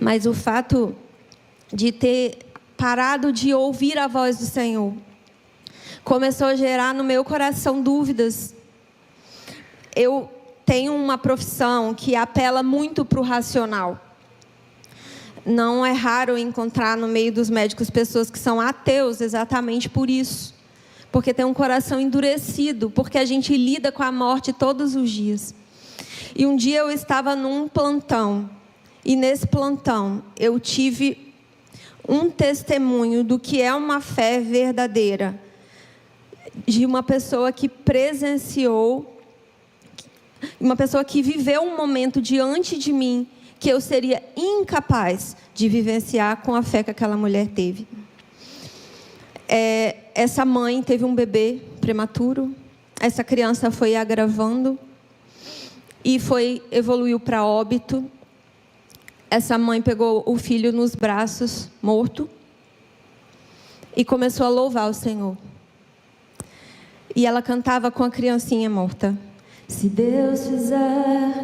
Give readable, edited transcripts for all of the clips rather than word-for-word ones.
Mas o fato de ter parado de ouvir a voz do Senhor começou a gerar no meu coração dúvidas. Eu tenho uma profissão que apela muito para o racional. Não é raro encontrar no meio dos médicos pessoas que são ateus exatamente por isso. Porque tem um coração endurecido, porque a gente lida com a morte todos os dias. E um dia eu estava num plantão, e nesse plantão eu tive um testemunho do que é uma fé verdadeira, de uma pessoa que presenciou, uma pessoa que viveu um momento diante de mim, que eu seria incapaz de vivenciar com a fé que aquela mulher teve. Essa mãe teve um bebê prematuro, essa criança foi agravando, e evoluiu para óbito. Essa mãe pegou o filho nos braços, morto, e começou a louvar o Senhor. E ela cantava com a criancinha morta: se Deus fizer,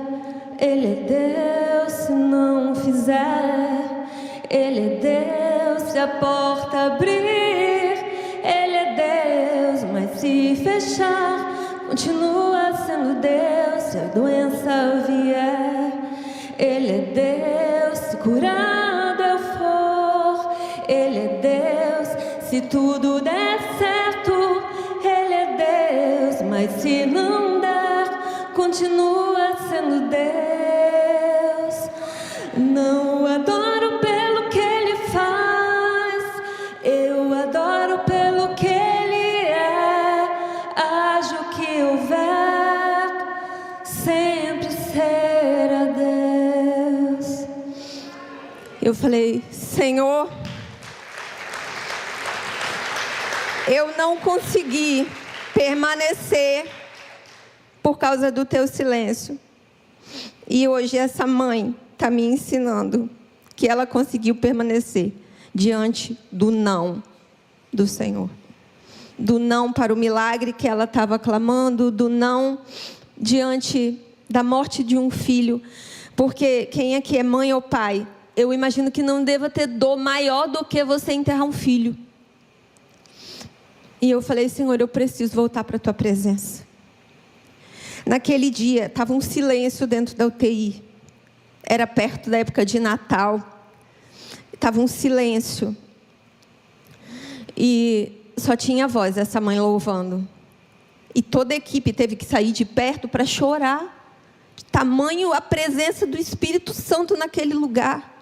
Ele é Deus. Se não fizer, Ele é Deus. Se a porta abrir, Ele é Deus. Mas se fechar, continua sendo Deus. Se a doença vier, Ele é Deus. Se curado eu for, Ele é Deus. Se tudo der certo, Ele é Deus. Mas se não der, continua sendo Deus. Não adoro pelo que Ele faz, eu adoro pelo que Ele é. Haja o que houver, sempre será Deus. Eu falei: Senhor, eu não consegui permanecer por causa do teu silêncio. E hoje essa mãe está me ensinando que ela conseguiu permanecer diante do não do Senhor. Do não para o milagre que ela estava clamando, do não diante da morte de um filho. Porque quem aqui é mãe ou pai, eu imagino que não deva ter dor maior do que você enterrar um filho. E eu falei: Senhor, eu preciso voltar para a tua presença. Naquele dia, estava um silêncio dentro da UTI. Era perto da época de Natal. Estava um silêncio. E só tinha voz dessa mãe louvando. E toda a equipe teve que sair de perto para chorar. De tamanho a presença do Espírito Santo naquele lugar.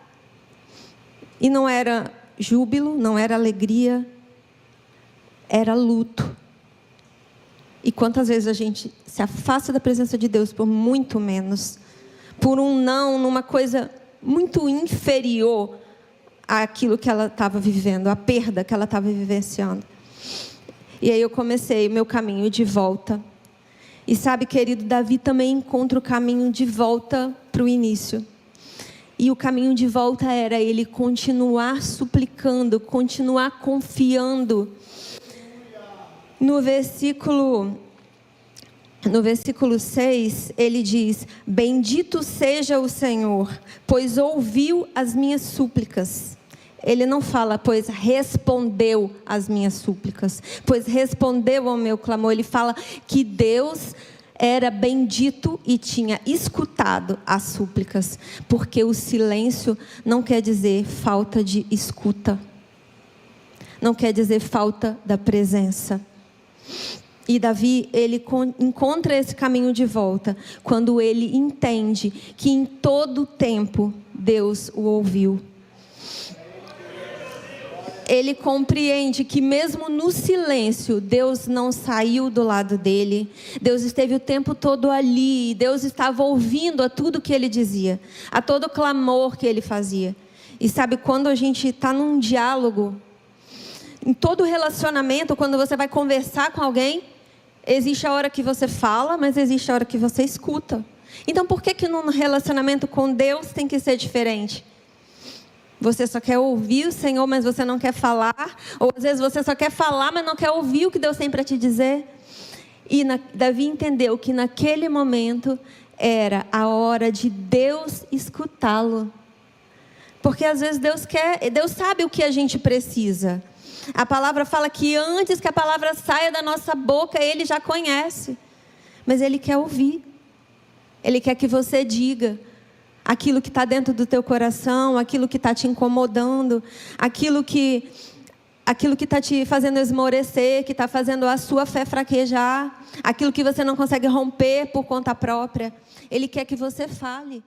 E não era júbilo, não era alegria. Era luto. E quantas vezes a gente se afasta da presença de Deus por muito menos, por um não, numa coisa muito inferior àquilo que ela estava vivendo, a perda que ela estava vivenciando. E aí eu comecei o meu caminho de volta. E sabe, querido, Davi também encontra o caminho de volta para o início. E o caminho de volta era ele continuar suplicando, continuar confiando. No versículo 6, ele diz: bendito seja o Senhor, pois ouviu as minhas súplicas. Ele não fala, pois respondeu às minhas súplicas, pois respondeu ao meu clamor. Ele fala que Deus era bendito e tinha escutado as súplicas, porque o silêncio não quer dizer falta de escuta, não quer dizer falta da presença. E Davi, ele encontra esse caminho de volta quando ele entende que em todo tempo Deus o ouviu. Ele compreende que mesmo no silêncio, Deus não saiu do lado dele. Deus esteve o tempo todo ali. Deus estava ouvindo a tudo que ele dizia, a todo clamor que ele fazia. E sabe, quando a gente está num diálogo, em todo relacionamento, quando você vai conversar com alguém, existe a hora que você fala, mas existe a hora que você escuta. Então por que num relacionamento com Deus tem que ser diferente? Você só quer ouvir o Senhor, mas você não quer falar. Ou às vezes você só quer falar, mas não quer ouvir o que Deus tem para te dizer. E Davi entendeu que naquele momento era a hora de Deus escutá-lo. Porque às vezes Deus sabe o que a gente precisa. A palavra fala que antes que a palavra saia da nossa boca, Ele já conhece. Mas Ele quer ouvir. Ele quer que você diga aquilo que está dentro do teu coração, aquilo que está te incomodando, aquilo que está te fazendo esmorecer, que está fazendo a sua fé fraquejar, aquilo que você não consegue romper por conta própria. Ele quer que você fale.